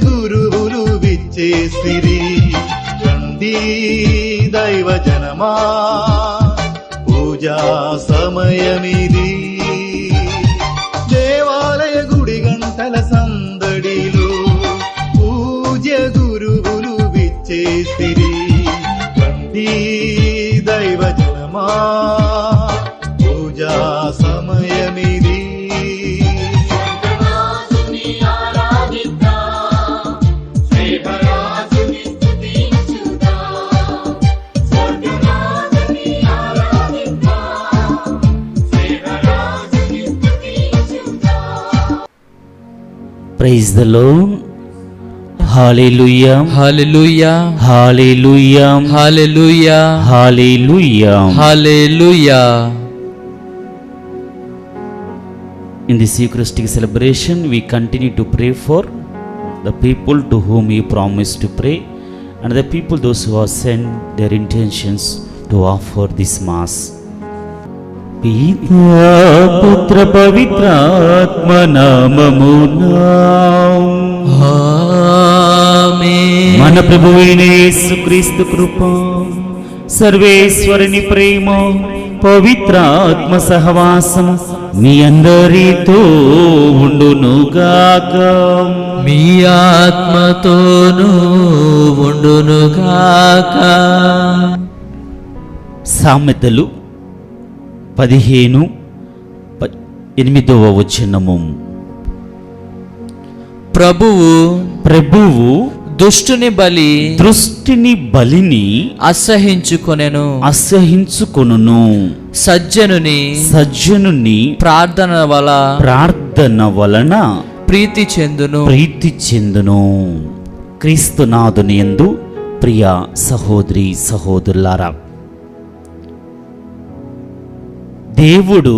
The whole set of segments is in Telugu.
గురువులు విచ్చేసిరి. రండి దైవజనమా, పూజా సమయమిది. దేవాలయ గుడి గంటల సందడిలో పూజ్య గురువులు విచ్చేసిరి. రండి దైవజనమా, పూజా సమయమిది. Praise the Lord. Hallelujah. Hallelujah. Hallelujah. Hallelujah. Hallelujah. Hallelujah. In this Eucharistic celebration, we continue to pray for the people to whom we promised to pray, and the people those who have sent their intentions to offer this Mass. పితా పుత్ర పవిత్రాత్మ నామమునా ఆమేన్. మన ప్రభువైన యేసుక్రీస్తు కృప, సర్వేశ్వరుని ప్రేమ, పవిత్రాత్మ సహవాసం మీ అందరితో ఉండునుగాక. మీ ఆత్మతోనూ ఉండునుగాక. సామెతలు 15:8 ప్రభువు దుష్టుని బలిని అసహించుకొనును. సజ్జనుని ప్రార్థన వలన ప్రీతి చెందును. క్రీస్తునాథుని యందు ప్రియ సహోదరి సహోదరులారా, దేవుడు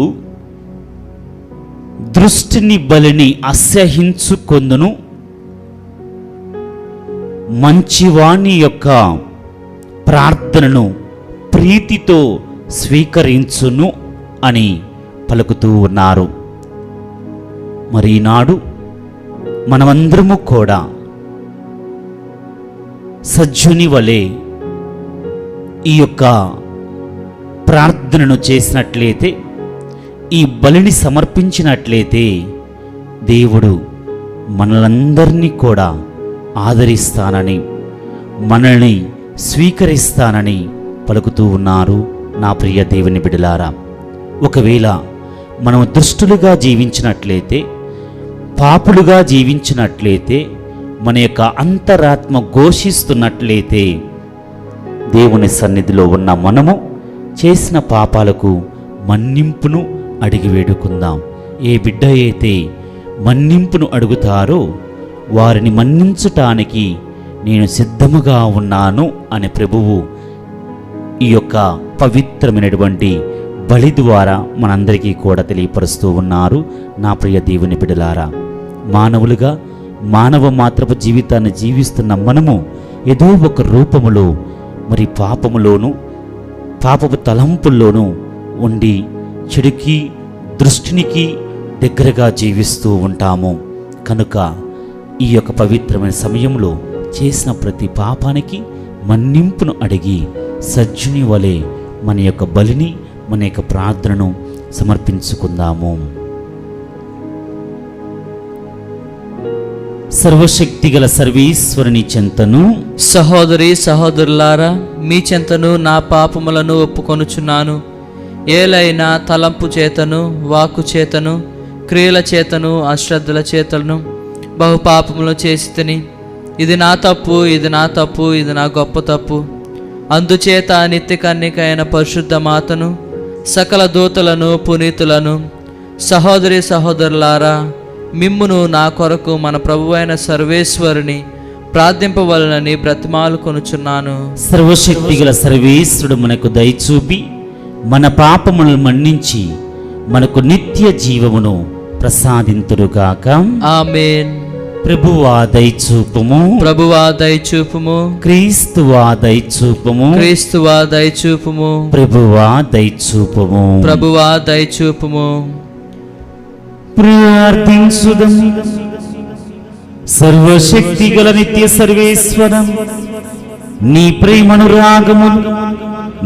దృష్టిని బలిని అసహించుకొందును, మంచివాణి యొక్క ప్రార్థనను ప్రీతితో స్వీకరించును అని పలుకుతూ ఉన్నారు. మరి ఈనాడు మనమందరము కూడా సజ్జుని వలె ఈ యొక్క ప్రార్థనను చేసినట్లయితే, ఈ బలిని సమర్పించినట్లయితే దేవుడు మనలందరినీ కూడా ఆదరిస్తానని, మనల్ని స్వీకరిస్తానని పలుకుతూ ఉన్నారు. నా ప్రియ దేవుని బిడ్డలారా, ఒకవేళ మనం దుష్టులుగా జీవించినట్లయితే, పాపులుగా జీవించినట్లయితే, మన యొక్క అంతరాత్మ ఘోషిస్తున్నట్లయితే, దేవుని సన్నిధిలో ఉన్న మనము చేసిన పాపాలకు మన్నింపును అడిగి వేడుకుందాం. ఏ బిడ్డ అయితే మన్నింపును అడుగుతారో వారిని మన్నించటానికి నేను సిద్ధముగా ఉన్నాను అని ప్రభువు ఈ యొక్క పవిత్రమైనటువంటి బలి ద్వారా మనందరికీ కూడా తెలియపరుస్తూ ఉన్నారు. నా ప్రియ దేవుని బిడ్డలారా, మానవులుగా మానవ మాత్రపు జీవితాన్ని జీవిస్తున్న మనము ఏదో ఒక రూపములో మరి పాపపు తలంపుల్లోనూ ఉండి చెడుకి దృష్టినికి దగ్గరగా జీవిస్తూ ఉంటాము. కనుక ఈ యొక్క పవిత్రమైన సమయంలో చేసిన ప్రతి పాపానికి మన్నింపును అడిగి సజ్జుని వలె మన యొక్క బలిని, మన యొక్క ప్రార్థనను సమర్పించుకుందాము. సర్వశక్తిగల సర్వేశ్వరుని చెంతను, సహోదరి సహోదరులారా, మీ చెంతను నా పాపములను ఒప్పుకొనుచున్నాను. ఏలైనా తలంపు చేతను, వాక్కు చేతను, క్రియల చేతను, అశ్రద్ధల చేతను బహు పాపములు చేసి తిని, ఇది నా తప్పు, ఇది నా తప్పు, ఇది నా గొప్ప తప్పు. అందుచేత నిత్య కన్యకైన పరిశుద్ధ మాతను, సకల దూతలను, పునీతులను, సహోదరి సహోదరులారా, మిమ్మును నా కొరకు మన ప్రభువైన సర్వేశ్వరుని ప్రార్థింపవలనని బ్రతిమాలు కొనుచున్నాను. సర్వశక్తిగల సర్వేశ్వరుడు మనకు దయచూపి మన పాపములను మన్నించి మనకు నిత్య జీవమును ప్రసాదింతురుగాక. ఆమేన్. ప్రభువా దయచూపుము, ప్రభువా దయచూపుము. క్రీస్తువా దయచూపుము, క్రీస్తువా దయచూపుము. ప్రభువా దయచూపుము, ప్రభువా దయచూపుము. ప్రార్థించుదము. సర్వశక్తి గల నిత్య సర్వేశ్వరం, నీ ప్రేమనురాగము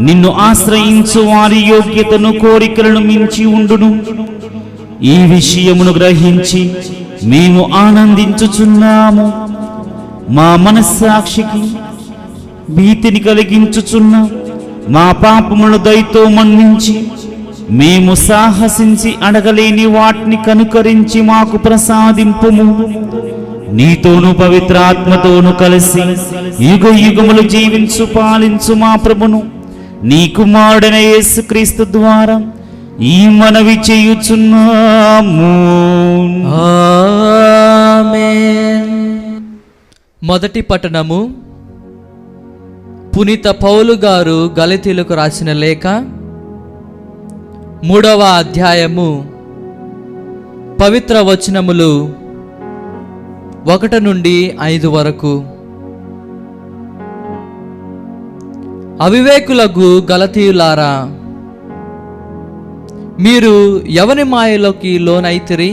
నిన్ను ఆశ్రయించు వారి యోగ్యతను కోరికలను మించి ఉండును. ఈ విషయమును గ్రహించి మేము ఆనందించుచున్నాము. మా మనస్సాక్షికి భీతిని కలిగించుచున్న మా పాపములను దయతో మన్నించి మేము సాహసించి అడగలేని వాటిని కనుకరించి మాకు ప్రసాదింపుము. నీతోను పవిత్రాత్మతోను కలిసి యుగ యుగములు జీవించు పాలించు మా ప్రభును నీ కుమారుడైన యేసుక్రీస్తు ద్వారా ఈ మనవి చేయుచున్నాము. ఆమేన్. మొదటి పట్టణము. పునీత పౌలు గారు గలతీయులకు రాసిన లేఖ 3వ అధ్యాయము పవిత్ర వచనములు 1 నుండి 5 వరకు. అవివేకులకు గలతీయులారా, మీరు ఎవని మాయలోకి లోనైతిరి?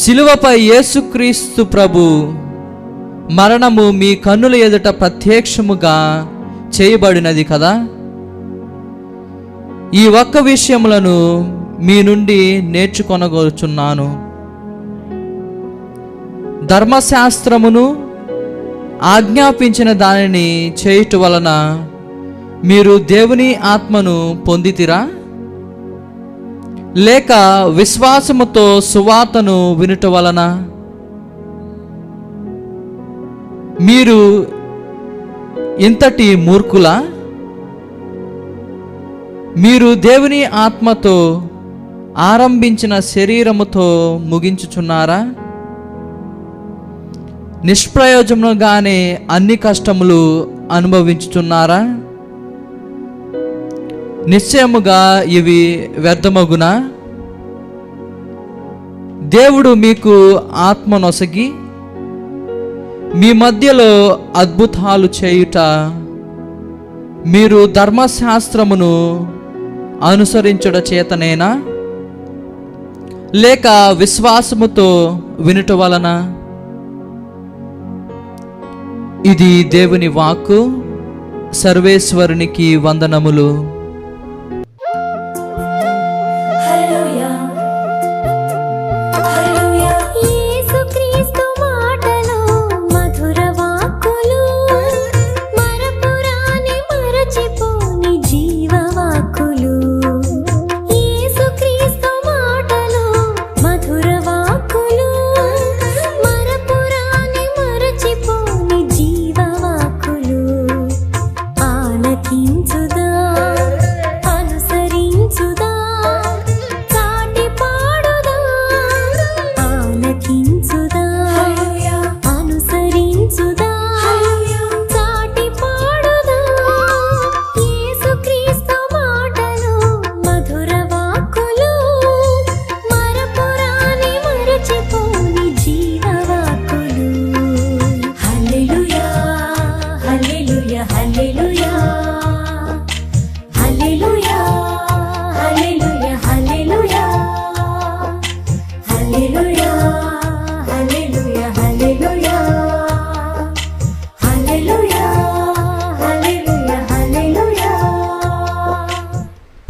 శిలువపై యేసుక్రీస్తు ప్రభు మరణము మీ కన్నుల ఎదుట ప్రత్యక్షముగా చేయబడినది కదా. ఈ ఒక్క విషయములను మీ నుండి నేర్చుకొనగోరుచున్నాను. ధర్మశాస్త్రమును ఆజ్ఞాపించిన దానిని చేయుట వలన మీరు దేవుని ఆత్మను పొందితిరా? లేక విశ్వాసముతో సువార్తను వినుట వలన? మీరు ఇంతటి మూర్ఖులా? మీరు దేవుని ఆత్మతో ఆరంభించిన శరీరముతో ముగించుచున్నారా? నిష్ప్రయోజనంగానే అన్ని కష్టములు అనుభవించుచున్నారా? నిశ్చయముగా ఇవి వ్యర్థమగునా? దేవుడు మీకు ఆత్మ నొసగి మీ మధ్యలో అద్భుతాలు చేయుట మీరు ధర్మశాస్త్రమును అనుసరించుట చేతనేనా? లేక విశ్వాసముతో వినుట వలన? ఇది దేవుని వాక్కు. సర్వేశ్వరునికి వందనములు.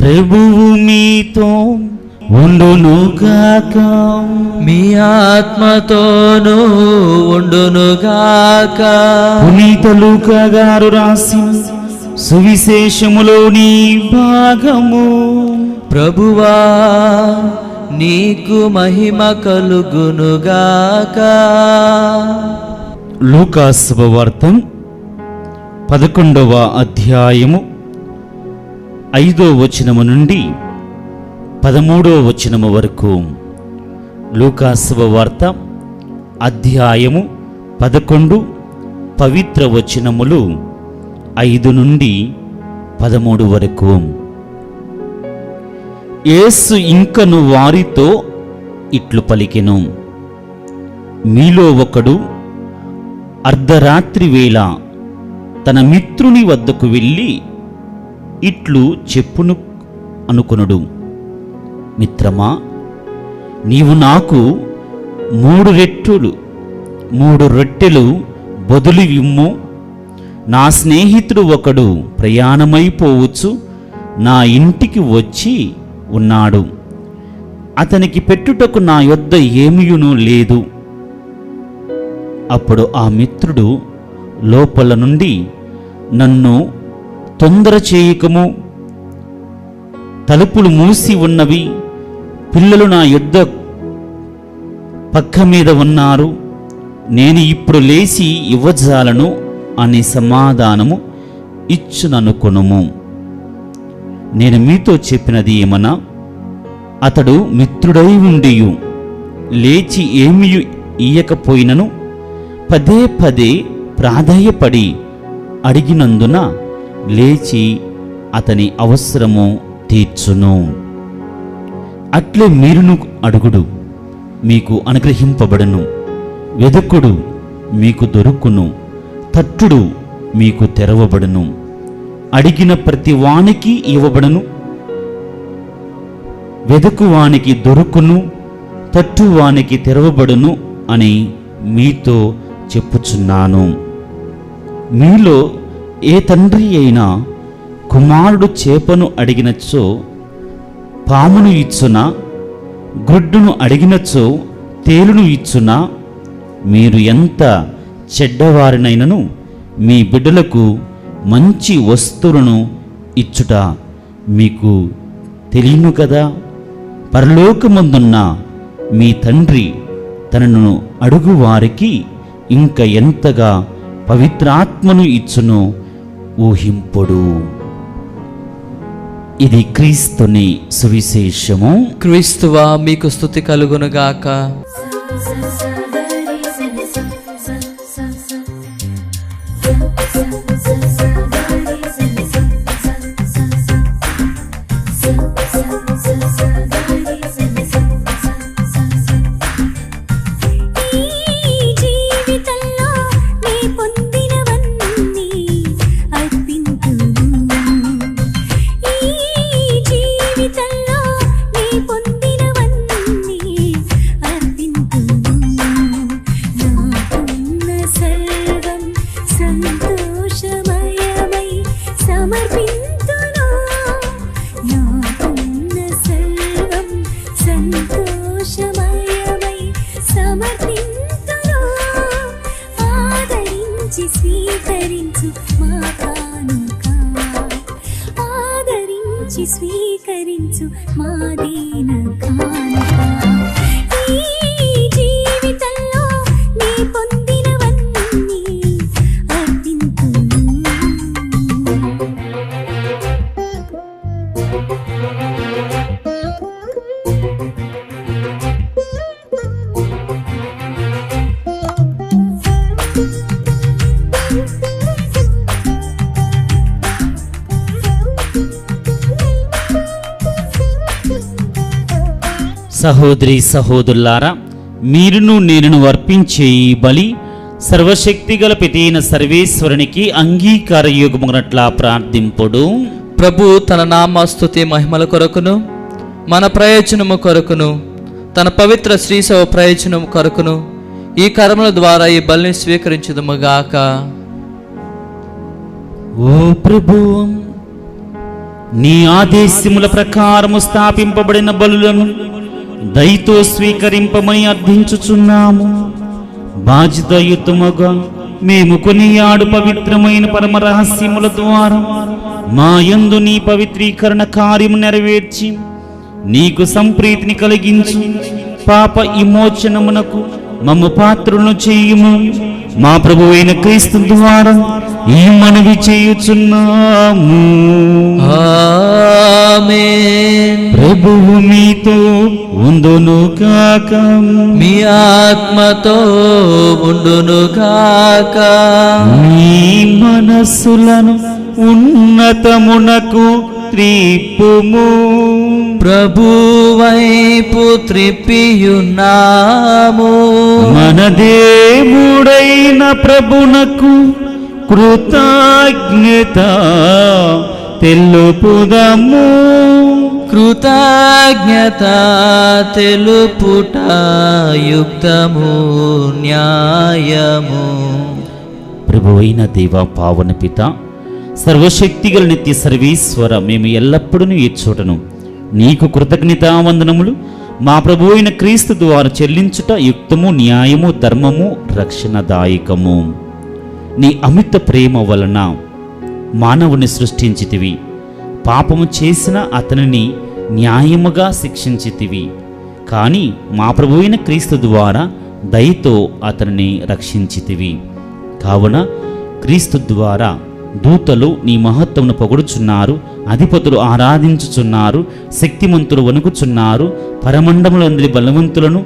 ప్రభువు మీతో ఉండునుగాక, మీ ఆత్మతోనూ ఉండునుగాక. పునీత లూకా గారు రాసిన సువిశేషములోని భాగము. ప్రభువా, నీకు మహిమ కలుగునుగాక. లూకా శుభవార్త 11వ అధ్యాయము 5వ వచనము నుండి 13వ వచనము వరకు. లూకా శుభవార్త అధ్యాయము 11 పవిత్ర వచనములు 5 నుండి 13 వరకు. యేసు ఇంకను వారితో ఇట్లు పలికెను, మీలో ఒకడు అర్ధరాత్రి వేళ తన మిత్రుని వద్దకు వెళ్ళి ఇట్లు చెప్పును అనుకొనుడు, మిత్రమా, నీవు నాకు మూడు రొట్టెలు బదులు ఇమ్ము. నా స్నేహితుడు ఒకడు ప్రయాణమైపోవచ్చు నా ఇంటికి వచ్చి ఉన్నాడు, అతనికి పెట్టుటకు నా యొద్ద ఏమీయును లేదు. అప్పుడు ఆ మిత్రుడు లోపల నుండి, నన్ను తొందర చేయకము, తలుపులు మూసి ఉన్నవి, పిల్లలు నా యొద్ద పక్క మీద ఉన్నారు, నేను ఇప్పుడు లేచి ఇవ్వజాలను అని సమాధానము ఇచ్చుననుకొనుము. నేను మీతో చెప్పినది ఏమన్నా, అతడు మిత్రుడై ఉండియు లేచి ఏమీ ఇయ్యకపోయినను పదే పదే ప్రాధేయపడి అడిగినందున లేచి అతని అవసరము తీర్చును. అట్లే మీరును అడుగుడు, మీకు అనుగ్రహింపబడును, వెదుకుడు, మీకు దొరుకును, తట్టుడు, మీకు తెరవబడును. అడిగిన ప్రతి వానికి ఇవ్వబడును, వెదుకువానికి దొరుకును, తట్టువానికి తెరవబడును అని మీతో చెప్పుచున్నాను. మీలో ఏ తండ్రి అయినా కుమారుడు చేపను అడిగినచో పామును ఇచ్చునా, గుడ్డును అడిగినచో తేలును ఇచ్చునా? మీరు ఎంత చెడ్డవారినైనను మీ బిడ్డలకు మంచి వస్తువులను ఇచ్చుట మీకు తెలియను కదా. పరలోకమందున్న మీ తండ్రి తనను అడుగు వారికి ఇంక ఎంతగా పవిత్రాత్మను ఇచ్చునో ఊహింపుడు. ఇది క్రీస్తుని సువిశేషము. క్రీస్తువా మీకు స్తుతి కలుగునుగాక. స్వీకరించు మా దీన కానుక. ఈ జీవితంలో నీ పొందినవన్నీ అర్పింతును. సహోదరి సహోదరులారా, మీరును నేనును అర్పించే ఈ బలి సర్వశక్తిగల పితైన సర్వేశ్వరునికి అంగీకారయోగమునట్లా ప్రార్థింపుడు. ప్రభు తన నామస్తుతి మహిమల కొరకును మన ప్రయోజనము కొరకును తన పవిత్ర శ్రీసవ ప్రయోజనము కొరకును ఈ కర్మల ద్వారా ఈ బలిని స్వీకరించుదుముగాక. ఓ ప్రభు, నీ ఆదేశముల ప్రకారము స్థాపింపబడిన బలులను దయతో స్వీకరింపమని అర్థించుచున్నాము. బాధ్యతాయుతముగా మేము కొనియాడు పవిత్రమైన పరమ రహస్యముల ద్వారా మా యందు నీ పవిత్రీకరణ కార్యము నెరవేర్చి నీకు సంప్రీతిని కలిగించు పాప విమోచనమునకు మమ్ము పాత్రులను చేయుము. మా ప్రభువైన క్రీస్తు ద్వారా ఈ మనవి చేయుచున్నాము. ఆమేన్. ప్రభువు మీతో ఉండును కాక, మీ ఆత్మతో ఉండును గాక. మీ మనస్సులను ఉన్నతమునకు త్రిప్పుము. ప్రభువైపు త్రిప్పియున్నాము. మన దేవుడైన ప్రభునకు కృతజ్ఞత తెలుపుదము. కృతజ్ఞత తెలుపుట యుక్తము న్యాయము. ప్రభువైన దేవ పావన పిత సర్వశక్తిగల నిత్య సర్వేశ్వర, మేము ఎల్లప్పుడూ ఈ చోటను నీకు కృతజ్ఞతావందనములు మా ప్రభు అయిన క్రీస్తు ద్వారా చెల్లించుట యుక్తము న్యాయము ధర్మము రక్షణదాయకము. నీ అమిత ప్రేమ వలన మానవుని సృష్టించితివి, పాపము చేసిన అతనిని న్యాయముగా శిక్షించితివి. కానీ మా ప్రభు అయిన క్రీస్తు ద్వారా దయతో అతనిని రక్షించితివి. కావున క్రీస్తు ద్వారా దూతలు నీ మహత్వమును పొగడుచున్నారు, అధిపతులు ఆరాధించుచున్నారు, శక్తిమంతులు వణుకుచున్నారు, పరమండములందరి బలవంతులను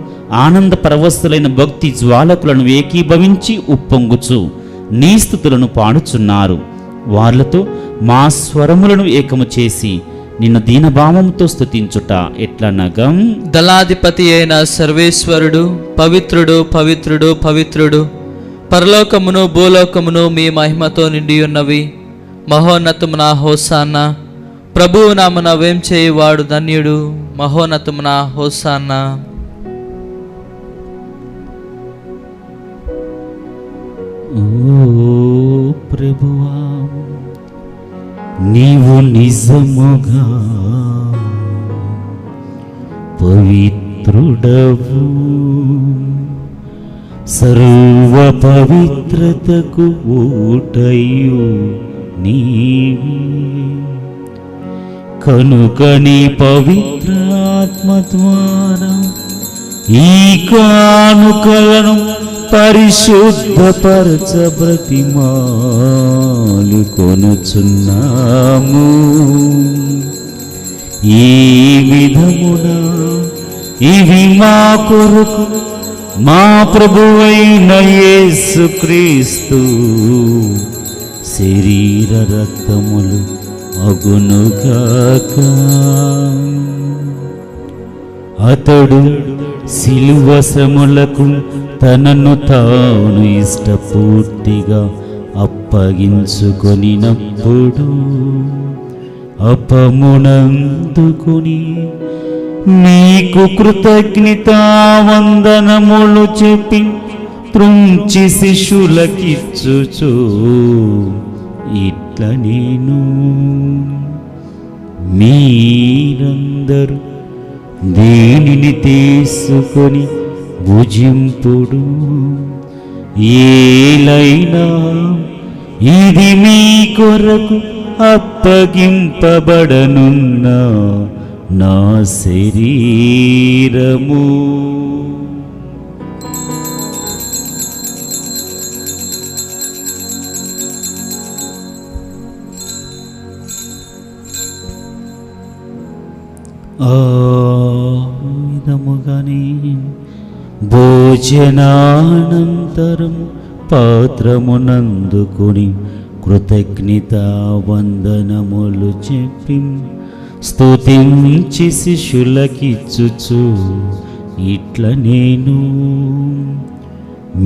ఆనంద పరవశులైన భక్తి జ్వాలకులను ఏకీభవించి ఉప్పొంగుచు నీ స్తుతులను పాడుచున్నారు. వాళ్ళతో మా స్వరములను ఏకము చేసి నిన్ను దీనభావముతో స్తుతించుట ఎట్లనగా, దళాధిపతి అయిన సర్వేశ్వరుడు పవిత్రుడు పవిత్రుడు పవిత్రుడు, పరలోకమును భూలోకమును మీ మహిమతో నిండి ఉన్నవి. మహోన్నతమున హోసాన్న, ప్రభువు నామన వేం చేయువాడు ధన్యుడు. మహోన్నతమున హోసాన్న. ఓ ప్రభువా, నీవు నిజముగా పవిత్రుడవు, సర్వ పవిత్రతకు ఊటయు నీవే. కనుక నీ పవిత్ర ఆత్మ ద్వారా ఈ కానుకలను పరిశుద్ధపరచ బ్రతిమాలు కొనుచున్నాము. ఈ విధమున ఇవి మా కొరకు మా ప్రభువైన యేసుక్రీస్తు శరీర రక్తములు అగునుగాక. అతడు శిలువ శ్రమలకు తనను తాను ఇష్టపూర్తిగా అప్పగించుకొనినప్పుడు అపమునందుకుని నీకు కృతజ్ఞతావందనములు చెప్పి త్రుంచి శిష్యులకిచ్చుచు ఇట్ల నేను, మీరందరూ దీనిని తీసుకొని భుజింపుడు. ఏలైనా ఇది మీ కొరకు అప్పగింపబడనున్న నా శరీరము. విధముగానే భోజనానంతరం పాత్రమునందుకుని కృతజ్ఞతావందనములు చెప్పి స్తుతించి శిష్యులకిచ్చుచు ఇట్ల నేను,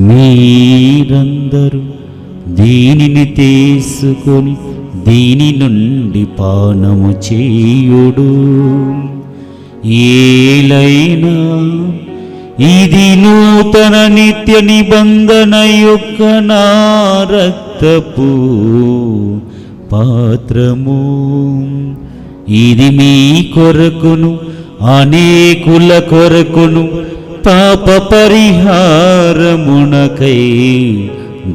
మీరందరూ దీనిని తీసుకొని దీని నుండి పానము చేయుడు. ఏలైనా ఇది నూతన నిత్య నిబంధన యొక్క నా రక్తపు పాత్రము. ఇది మీ కొరకును అనేకుల కొరకును పాప పరిహారమునకై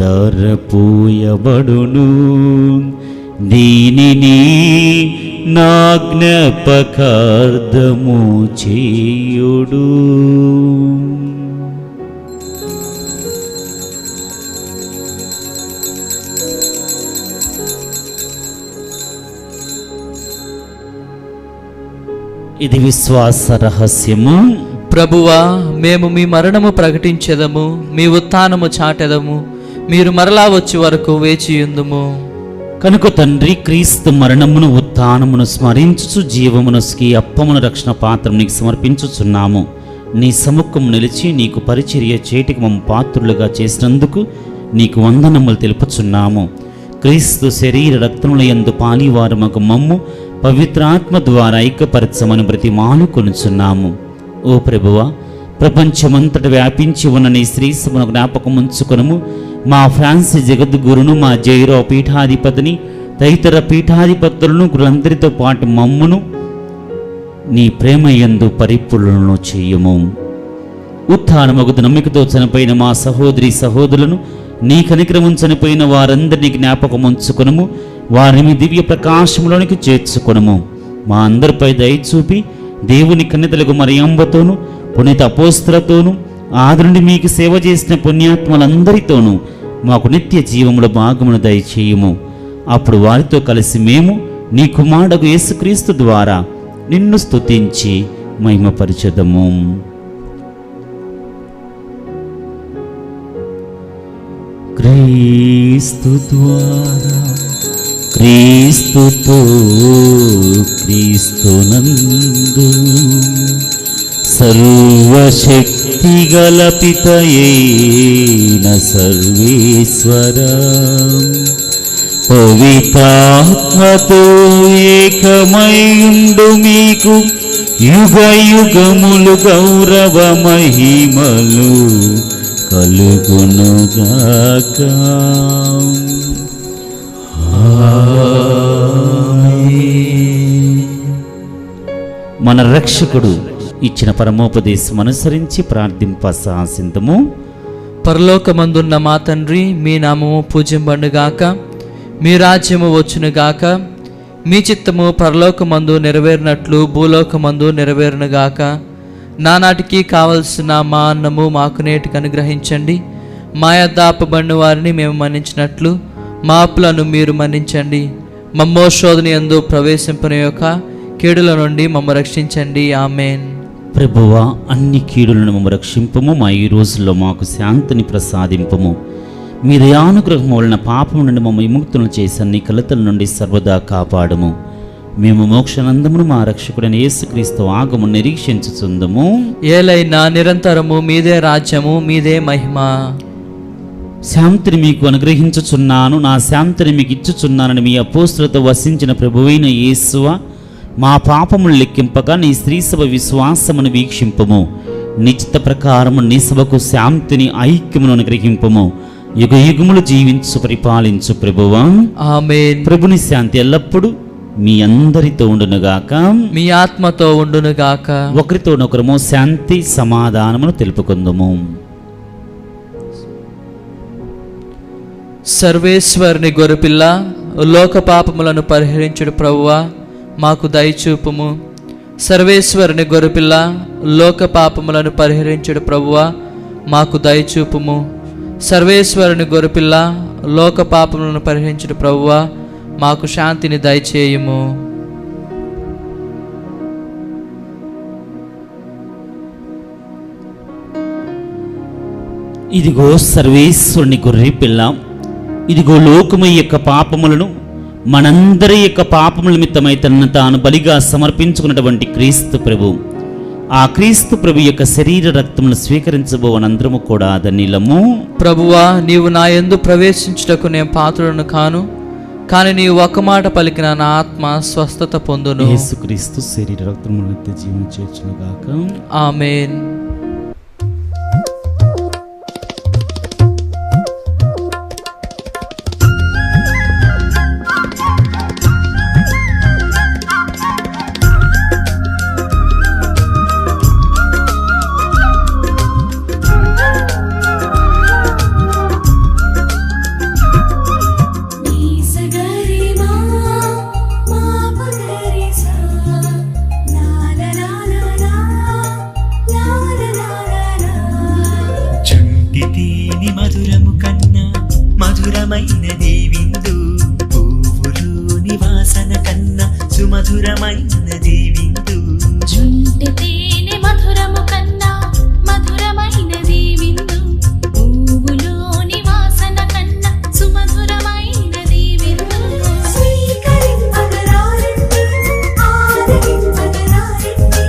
దారపోయబడును. దీనిని నా జ్ఞాపకార్థము చేయుడు. ఇది విశ్వాస రహస్యము. ప్రభువా, మేము మీ మరణము ప్రకటించెదము, మీ ఉత్థానము చాటెదము. మీరు మరలా వచ్చే వరకు వేచియుందుము. కనుక తండ్రి, క్రీస్తు మరణమును ఉత్థానమును స్మరించుచు జీవమునస్కి అప్పమును రక్షణ పాత్రము నీకు సమర్పించుచున్నాము. నీ సముఖం నిలిచి నీకు పరిచర్య చేటికి మమ్మ పాత్రులుగా చేసినందుకు నీకు వందనములు తెలుపుచున్నాము. క్రీస్తు శరీర రక్తముల యందు పాలివారమగు మమ్ము పవిత్రాత్మ ద్వారా ఐక్యపరచమని బ్రతిమాలు కొనుచున్నాము. ఓ ప్రభువా, ప్రపంచమంతట వ్యాపించి ఉన్న నీ శ్రీ సభను జ్ఞాపకం ఉంచుకొనుము. మా ఫ్రాన్సిస్ జగద్గురును, మా జైరావు పీఠాధిపతిని, తదితర పీఠాధిపతులను, గురులందరితో పాటు మమ్మును నీ ప్రేమయందు పరిపూర్ణను చేయము. ఉత్థానమగు నమ్మికతో చనిపోయిన మా సహోదరి సహోదరులను, నీ కనికరము చనిపోయిన వారందరినీ జ్ఞాపకం ఉంచుకొనుము. వారిని దివ్య ప్రకాశంలోనికి చేర్చుకొనుము. మా అందరిపై దయచూపి దేవుని కన్యతలకు మరియంబతోను, పునీత అపోస్తలతోనూ, ఆది నుండి మీకు సేవ చేసిన పుణ్యాత్మలందరితోనూ మాకు నిత్య జీవముల భాగమును దయచేయము. అప్పుడు వారితో కలిసి మేము నీ కుమారుడు యేసుక్రీస్తు ద్వారా నిన్ను స్తుతించి మహిమపరచెదము. క్రీస్తు ద్వారా, క్రీస్తుతో, క్రీస్తునందు సర్వశక్తిగల పితయైన సర్వేశ్వర పవిత్రాత్మతో ఏకమైయుండు మీకు యుగ యుగములు గౌరవ మహిమలు కలుగునుగాక. మన రక్షకుడు ఇచ్చిన పరమోపదేశం అనుసరించి ప్రార్థింప సాసింతము. పరలోకమందున్న మా తండ్రి, మీ నామము పూజింపబడుగాక, మీ రాజ్యము వచ్చునుగాక, మీ చిత్తము పరలోకమందు నెరవేరినట్లు భూలోకమందు నెరవేరునుగాక. నానాటికి కావలసిన మా అన్నము మాకు నేటికి అనుగ్రహించండి. మా యొద్ద అప్పబడిన వారిని మేము మన్నించినట్లు మా అప్పులను మీరు మన్నించండి. మమ్మో శోధన యందు ప్రవేశింపనియొక కీడుల నుండి మమ్మ రక్షించండి. ఆమేన్. ప్రభువా, అన్ని కీడులను మమ్మ రక్షింపము. మా ఈ రోజుల్లో మాకు శాంతిని ప్రసాదింపము. మీ దయానుగ్రహం వలన పాపం నుండి మమ్మ విముక్తులను చేసి అన్ని కలతల నుండి సర్వదా కాపాడము. మేము మోక్షానందమును మా రక్షకుడైన యేసుక్రీస్తు ఆగము నిరీక్షించుచుందము. ఏలైనా నిరంతరము మీదే రాజ్యము, మీదే మహిమ. శాంతిని మీకు అనుగ్రహించుచున్నాను, నా శాంతిని మీకు ఇచ్చుచున్నానని మీ అపోస్తులతో వసించిన ప్రభువైన యేసువ, మా పాపములు లెక్కింపగా నీ స్త్రీ సభ విశ్వాసమును వీక్షింపము. నిశ్చిత ప్రకారము నీ సభకు శాంతిని ఐక్యమును అనుగ్రహింపము. యుగ యుగములు జీవించు పరిపాలించు ప్రభువా. ఆమేన్. ప్రభుని శాంతి ఎల్లప్పుడూ మీ అందరితో ఉండునుగాక, మీ ఆత్మతో ఉండునుగాక. ఒకరితోనొకరము శాంతి సమాధానమును తెలుపుకుందుము. సర్వేశ్వరుని గొర్రెపిల్ల, లోక పాపములను పరిహరించుడు ప్రభువా, మాకు దయచూపుము. సర్వేశ్వరుని గొర్రెపిల్ల, లోక పాపములను పరిహరించుడు ప్రభువా, మాకు దయచూపుము. సర్వేశ్వరుని గొర్రెపిల్ల, లోక పాపములను పరిహరించుడు ప్రభువా, మాకు శాంతిని దయచేయుము. ఇదిగో సర్వేశ్వరుని గొర్రె పిల్ల, ఇదిగో లోకము యొక్క పాపములను, మనందరి యొక్క పాపముల నిమిత్తమై తనను తాను బలిగా సమర్పించుకున్నటువంటి క్రీస్తు ప్రభు. ఆ క్రీస్తు ప్రభు యొక్క శరీర రక్తములను స్వీకరించబోవనందరము కూడా ధన్యులము. ప్రభువా, నీవు నా యందు ప్రవేశించుటకు నేను పాత్రుడను కాను, కానీ నీవు ఒక మాట పలికిన నా ఆత్మ స్వస్థత పొందును. యేసుక్రీస్తు శరీర రక్తములను నిత్య జీవం చేర్చునుగాక. ఆమేన్. మధురము కన్నా మధురమైనది విందు, పువ్వులోని వాసన కన్నా సుమధురమైనది విందు. జుంటి తేనె మధురము కన్నా మధురమైనది విందు, పువ్వులోని వాసన కన్నా సుమధురమైనది విందు. స్వీకరింపగరారండి, ఆరగింపగరారండి,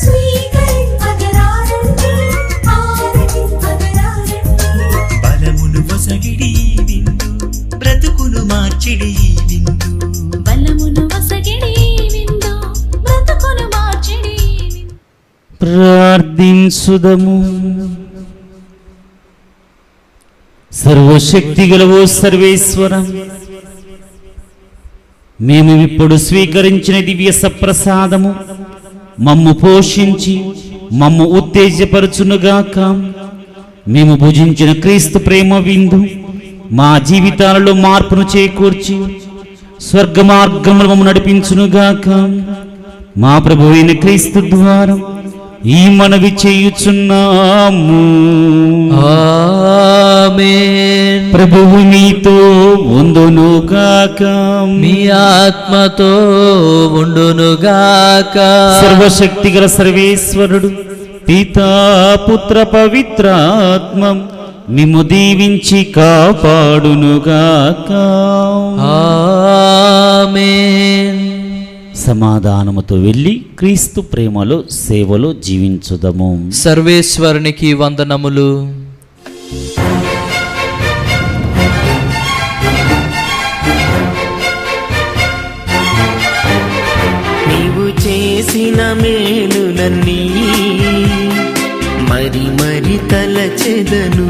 స్వీకరింపగరారండి, ఆరగింపగరారండి. బలమును వసగిడి విందు, బ్రతుకును మార్చిడి విందు. బలమును వసగిడి విందు, ప్రార్థించుదము. సర్వశక్తిగల ఓ సర్వేశ్వర, మేము ఇప్పుడు స్వీకరించిన దివ్య సప్రసాదము మమ్ము పోషించి మమ్ము ఉత్తేజపరచునుగాక. మేము భుజించిన క్రీస్తు ప్రేమ విందు మా జీవితాలలో మార్పును చేకూర్చి స్వర్గ మార్గములు మమ్ము నడిపించునుగాక. మా ప్రభువైన క్రీస్తు ద్వారా ఈ మనవి చేయుచున్నాము. ఆమేన్. ప్రభువు మీతో ఉండునుగాక. మీ ఆత్మతో ఉండునుగాక. సర్వశక్తిగల సర్వేశ్వరుడు పితా పుత్ర పవిత్రాత్మ మిమ్ము దీవించి కాపాడునుగాక. ఆమేన్. సమాధానముతో వెళ్ళి క్రీస్తు ప్రేమలో సేవలో జీవించుదము. సర్వేశ్వరునికి వందనములు. నీవు చేసిన మేలులన్నీ మరి మరి తలచెదను.